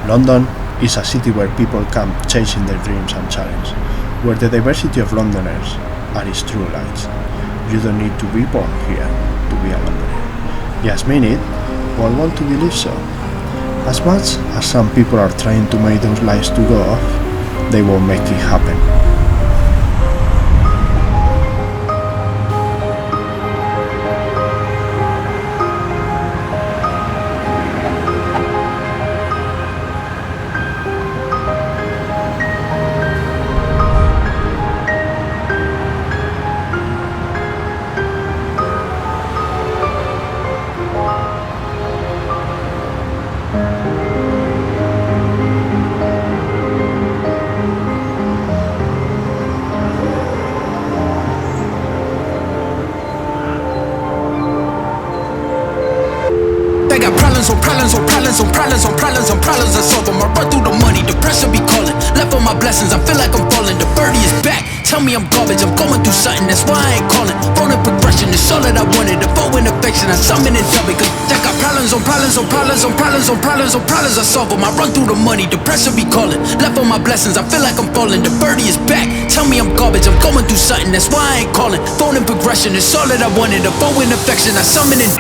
London is a city where people come chasing their dreams and challenge, where the diversity of Londoners are its true lights. You don't need to be born here to be a Londoner. Just mean it, or want to believe so. As much as some people are trying to make those lights to go off, they won't make it happen. They got problems on problems on problems on problems on problems on problems. I solve them. I run through the money, the pressure be calling. Left on my blessings, I feel like I'm falling. The birdie is back. Tell me I'm garbage, I'm going through something, that's why I ain't calling. Phone and progression is all that I wanted. The phone and affection, I summon and dub it. Cause I got problems on problems on problems on problems on problems on problems. I solve them. I run through the money, the pressure be calling. Left on my blessings, I feel like I'm falling. The birdie is back. Tell me I'm garbage, I'm going through something, that's why I ain't calling. Phone and progression is all that I wanted. The phone and affection, I summon and